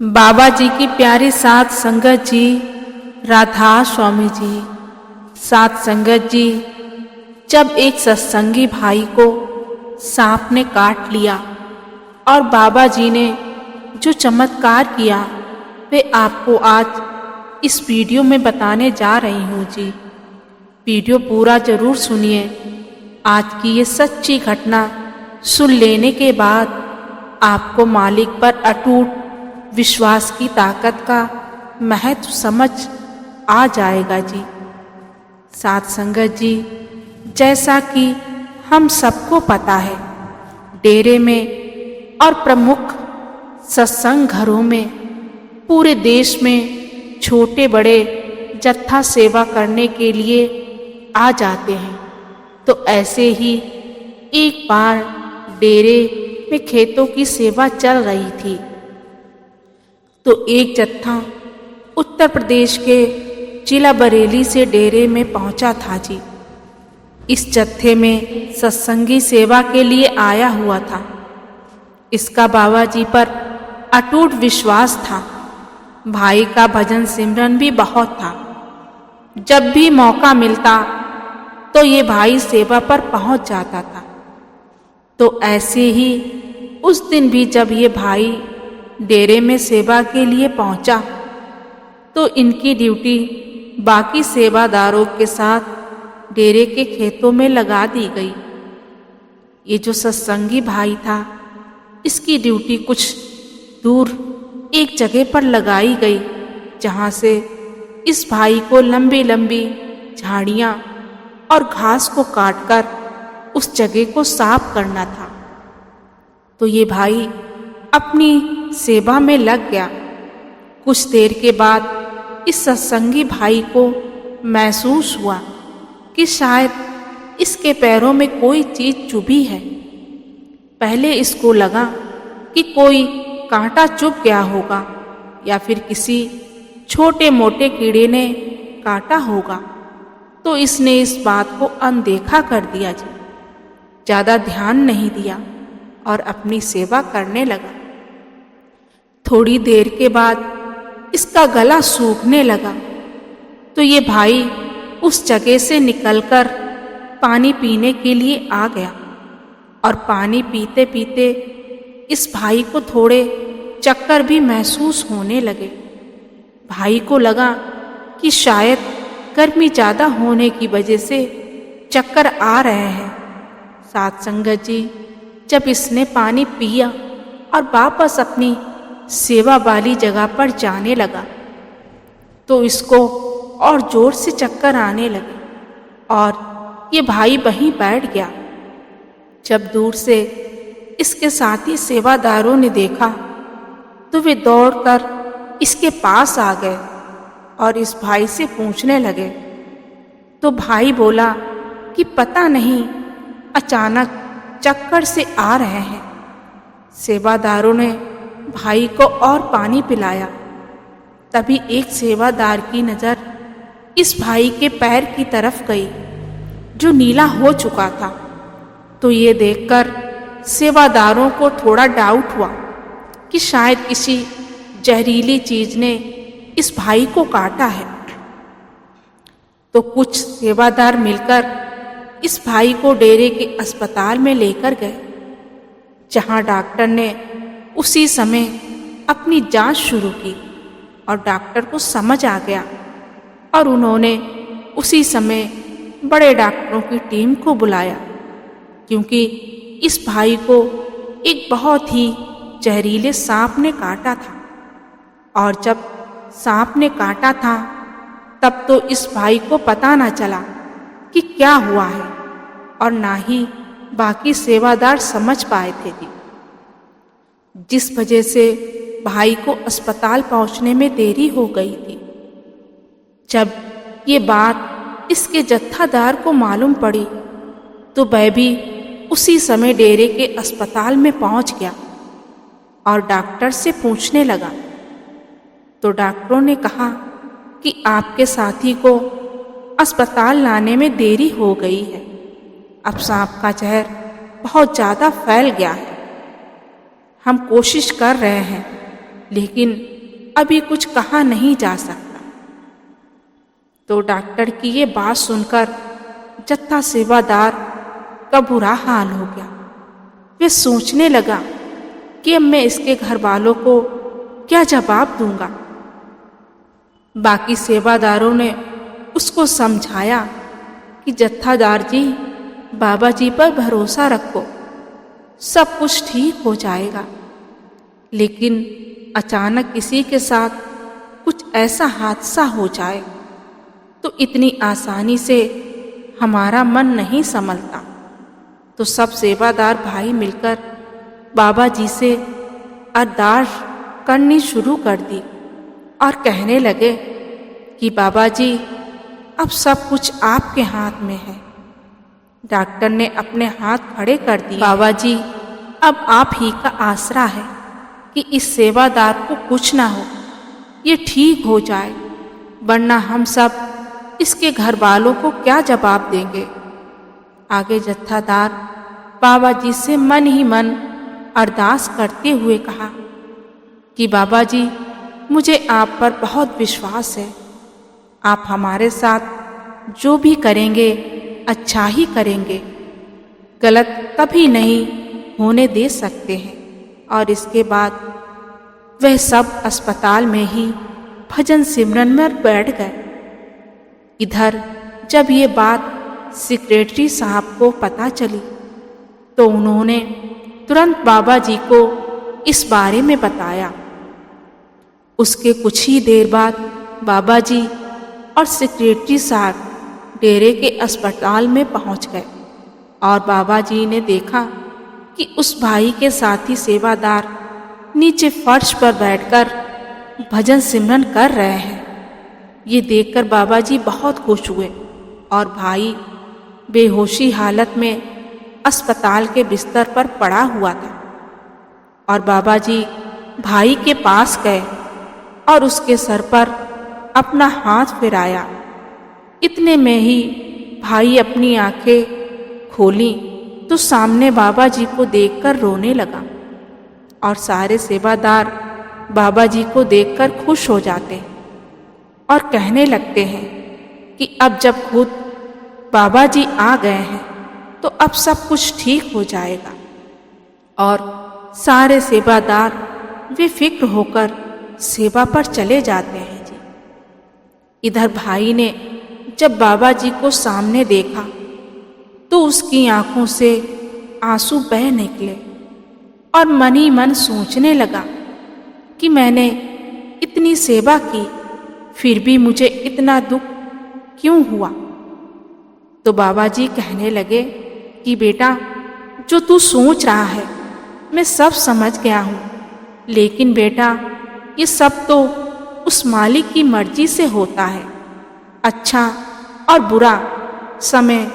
बाबा जी की प्यारी सात संगत जी, राधा स्वामी जी। सात संगत जी, जब एक सत्संगी भाई को सांप ने काट लिया और बाबा जी ने जो चमत्कार किया वे आपको आज इस वीडियो में बताने जा रही हूँ जी। वीडियो पूरा जरूर सुनिए। आज की ये सच्ची घटना सुन लेने के बाद आपको मालिक पर अटूट विश्वास की ताकत का महत्व समझ आ जाएगा जी। सात संगत जी, जैसा कि हम सबको पता है, डेरे में और प्रमुख सत्संग घरों में पूरे देश में छोटे बड़े जत्था सेवा करने के लिए आ जाते हैं। तो ऐसे ही एक बार डेरे में खेतों की सेवा चल रही थी तो एक जत्था उत्तर प्रदेश के जिला बरेली से डेरे में पहुंचा था जी। इस जत्थे में सत्संगी सेवा के लिए आया हुआ था। इसका बाबा जी पर अटूट विश्वास था। भाई का भजन सिमरन भी बहुत था। जब भी मौका मिलता तो ये भाई सेवा पर पहुंच जाता था। तो ऐसे ही उस दिन भी जब ये भाई डेरे में सेवा के लिए पहुंचा तो इनकी ड्यूटी बाकी सेवादारों के साथ डेरे के खेतों में लगा दी गई। ये जो सत्संगी भाई था, इसकी ड्यूटी कुछ दूर एक जगह पर लगाई गई जहां से इस भाई को लंबी लंबी झाड़ियां और घास को काटकर उस जगह को साफ करना था। तो ये भाई अपनी सेवा में लग गया। कुछ देर के बाद इस सत्संगी भाई को महसूस हुआ कि शायद इसके पैरों में कोई चीज चुभी है। पहले इसको लगा कि कोई कांटा चुभ गया होगा या फिर किसी छोटे मोटे कीड़े ने काटा होगा। तो इसने इस बात को अनदेखा कर दिया जी। ज्यादा ध्यान नहीं दिया और अपनी सेवा करने लगा। थोड़ी देर के बाद इसका गला सूखने लगा तो ये भाई उस जगह से निकलकर पानी पीने के लिए आ गया और पानी पीते पीते इस भाई को थोड़े चक्कर भी महसूस होने लगे। भाई को लगा कि शायद गर्मी ज़्यादा होने की वजह से चक्कर आ रहे हैं। सात संगत जी, जब इसने पानी पिया और वापस अपनी सेवा वाली जगह पर जाने लगा तो इसको और जोर से चक्कर आने लगे और ये भाई वहीं बैठ गया। जब दूर से इसके साथी सेवादारों ने देखा तो वे दौड़कर इसके पास आ गए और इस भाई से पूछने लगे। तो भाई बोला कि पता नहीं अचानक चक्कर से आ रहे हैं। सेवादारों ने भाई को और पानी पिलाया। तभी एक सेवादार की नज़र इस भाई के पैर की तरफ गई जो नीला हो चुका था। तो ये देखकर सेवादारों को थोड़ा डाउट हुआ कि शायद किसी जहरीली चीज ने इस भाई को काटा है। तो कुछ सेवादार मिलकर इस भाई को डेरे के अस्पताल में लेकर गए जहां डॉक्टर ने उसी समय अपनी जांच शुरू की और डॉक्टर को समझ आ गया और उन्होंने उसी समय बड़े डॉक्टरों की टीम को बुलाया क्योंकि इस भाई को एक बहुत ही जहरीले सांप ने काटा था। और जब सांप ने काटा था तब तो इस भाई को पता ना चला कि क्या हुआ है और ना ही बाकी सेवादार समझ पाए थे जी। जिस वजह से भाई को अस्पताल पहुंचने में देरी हो गई थी। जब ये बात इसके जत्थादार को मालूम पड़ी तो वह भी उसी समय डेरे के अस्पताल में पहुंच गया और डॉक्टर से पूछने लगा। तो डॉक्टरों ने कहा कि आपके साथी को अस्पताल लाने में देरी हो गई है। अब सांप का जहर बहुत ज़्यादा फैल गया है। हम कोशिश कर रहे हैं लेकिन अभी कुछ कहा नहीं जा सकता। तो डॉक्टर की ये बात सुनकर जत्था सेवादार का बुरा हाल हो गया। वे सोचने लगा कि अब मैं इसके घर वालों को क्या जवाब दूंगा। बाकी सेवादारों ने उसको समझाया कि जत्थादार जी, बाबा जी पर भरोसा रखो, सब कुछ ठीक हो जाएगा। लेकिन अचानक किसी के साथ कुछ ऐसा हादसा हो जाए तो इतनी आसानी से हमारा मन नहीं संभलता। तो सब सेवादार भाई मिलकर बाबा जी से अरदास करनी शुरू कर दी और कहने लगे कि बाबा जी, अब सब कुछ आपके हाथ में है। डॉक्टर ने अपने हाथ खड़े कर दिए। बाबा जी, अब आप ही का आसरा है कि इस सेवादार को कुछ ना हो, ये ठीक हो जाए, वरना हम सब इसके घर वालों को क्या जवाब देंगे। आगे जत्थादार बाबा जी से मन ही मन अरदास करते हुए कहा कि बाबा जी, मुझे आप पर बहुत विश्वास है। आप हमारे साथ जो भी करेंगे अच्छा ही करेंगे, गलत कभी नहीं होने दे सकते हैं। और इसके बाद वह सब अस्पताल में ही भजन सिमरन में बैठ गए। इधर जब ये बात सेक्रेटरी साहब को पता चली तो उन्होंने तुरंत बाबा जी को इस बारे में बताया। उसके कुछ ही देर बाद बाबा जी और सेक्रेटरी साहब डेरे के अस्पताल में पहुंच गए और बाबा जी ने देखा कि उस भाई के साथी सेवादार नीचे फर्श पर बैठकर भजन सिमरन कर रहे हैं। ये देखकर बाबा जी बहुत खुश हुए और भाई बेहोशी हालत में अस्पताल के बिस्तर पर पड़ा हुआ था। और बाबा जी भाई के पास गए और उसके सर पर अपना हाथ फिराया। इतने में ही भाई अपनी आंखें खोली तो सामने बाबा जी को देखकर रोने लगा। और सारे सेवादार बाबा जी को देखकर खुश हो जाते और कहने लगते हैं कि अब जब खुद बाबा जी आ गए हैं तो अब सब कुछ ठीक हो जाएगा। और सारे सेवादार बेफिक्र होकर सेवा पर चले जाते हैं जी। इधर भाई ने जब बाबा जी को सामने देखा तो उसकी आंखों से आंसू बह निकले और मन ही मन सोचने लगा कि मैंने इतनी सेवा की, फिर भी मुझे इतना दुख क्यों हुआ। तो बाबा जी कहने लगे कि बेटा, जो तू सोच रहा है मैं सब समझ गया हूँ, लेकिन बेटा ये सब तो उस मालिक की मर्जी से होता है। अच्छा और बुरा समय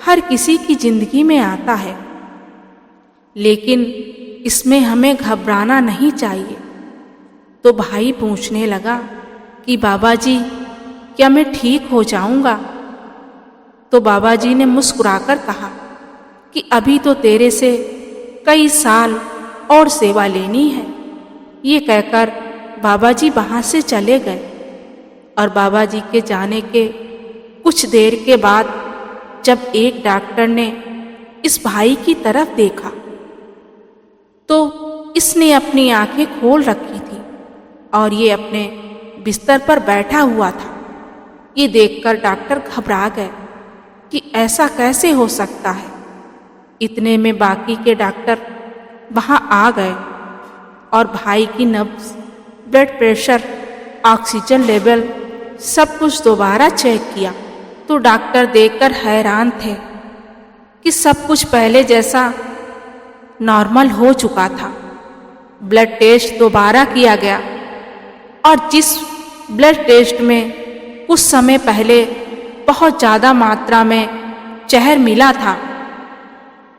हर किसी की जिंदगी में आता है, लेकिन इसमें हमें घबराना नहीं चाहिए। तो भाई पूछने लगा कि बाबा जी, क्या मैं ठीक हो जाऊंगा? तो बाबा जी ने मुस्कुराकर कहा कि अभी तो तेरे से कई साल और सेवा लेनी है। ये कहकर बाबा जी वहाँ से चले गए। और बाबा जी के जाने के कुछ देर के बाद जब एक डॉक्टर ने इस भाई की तरफ देखा तो इसने अपनी आंखें खोल रखी थी और ये अपने बिस्तर पर बैठा हुआ था। ये देखकर डॉक्टर घबरा गए कि ऐसा कैसे हो सकता है। इतने में बाकी के डॉक्टर वहाँ आ गए और भाई की नब्ज, ब्लड प्रेशर, ऑक्सीजन लेवल सब कुछ दोबारा चेक किया। तो डॉक्टर देखकर हैरान थे कि सब कुछ पहले जैसा नॉर्मल हो चुका था। ब्लड टेस्ट दोबारा किया गया और जिस ब्लड टेस्ट में कुछ समय पहले बहुत ज़्यादा मात्रा में जहर मिला था,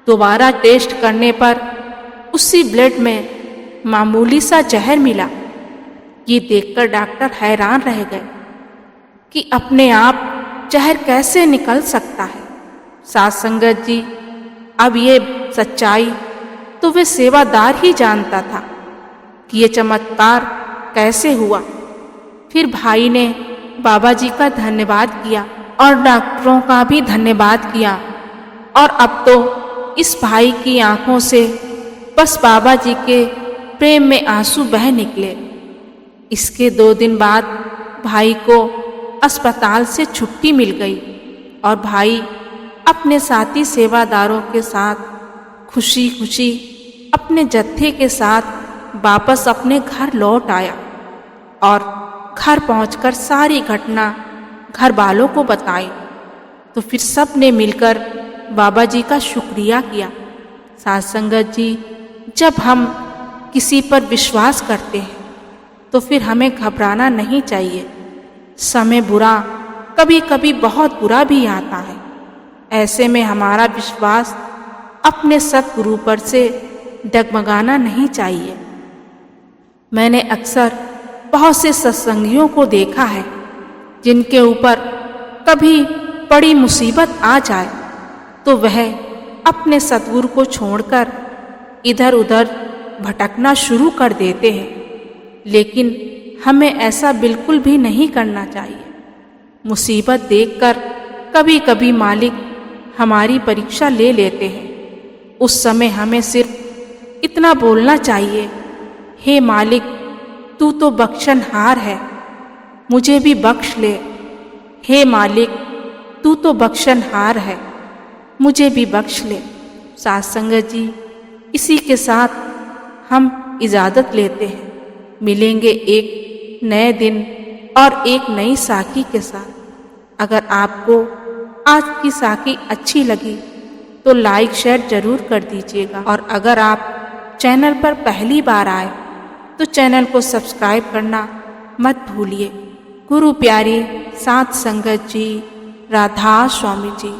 दोबारा टेस्ट करने पर उसी ब्लड में मामूली सा जहर मिला। ये देखकर डॉक्टर हैरान रह गए कि अपने आप जहर कैसे निकल सकता है। साथ संगत जी, अब ये सच्चाई तो वे सेवादार ही जानता था कि ये चमत्कार कैसे हुआ। फिर भाई ने बाबा जी का धन्यवाद किया और डॉक्टरों का भी धन्यवाद किया और अब तो इस भाई की आंखों से बस बाबा जी के प्रेम में आंसू बह निकले। इसके 2 दिन बाद भाई को अस्पताल से छुट्टी मिल गई और भाई अपने साथी सेवादारों के साथ खुशी खुशी अपने जत्थे के साथ वापस अपने घर लौट आया और घर पहुंचकर सारी घटना घर वालों को बताई। तो फिर सब ने मिलकर बाबा जी का शुक्रिया किया। साथ संगत जी, जब हम किसी पर विश्वास करते हैं तो फिर हमें घबराना नहीं चाहिए। समय बुरा कभी कभी बहुत बुरा भी आता है। ऐसे में हमारा विश्वास अपने सतगुरु पर से डगमगाना नहीं चाहिए। मैंने अक्सर बहुत से सत्संगियों को देखा है जिनके ऊपर कभी बड़ी मुसीबत आ जाए तो वह अपने सतगुरु को छोड़कर इधर उधर भटकना शुरू कर देते हैं, लेकिन हमें ऐसा बिल्कुल भी नहीं करना चाहिए। मुसीबत देखकर कभी कभी मालिक हमारी परीक्षा ले लेते हैं। उस समय हमें सिर्फ इतना बोलना चाहिए, हे मालिक, तू तो बख्शनहार है, मुझे भी बख्श ले। हे मालिक, तू तो बख्शनहार है, मुझे भी बख्श ले। साथ संगत जी, इसी के साथ हम इजाज़त लेते हैं। मिलेंगे एक नए दिन और एक नई साखी के साथ। अगर आपको आज की साखी अच्छी लगी तो लाइक शेयर जरूर कर दीजिएगा और अगर आप चैनल पर पहली बार आए तो चैनल को सब्सक्राइब करना मत भूलिए। गुरु प्यारी साथ संगत जी, राधा स्वामी जी।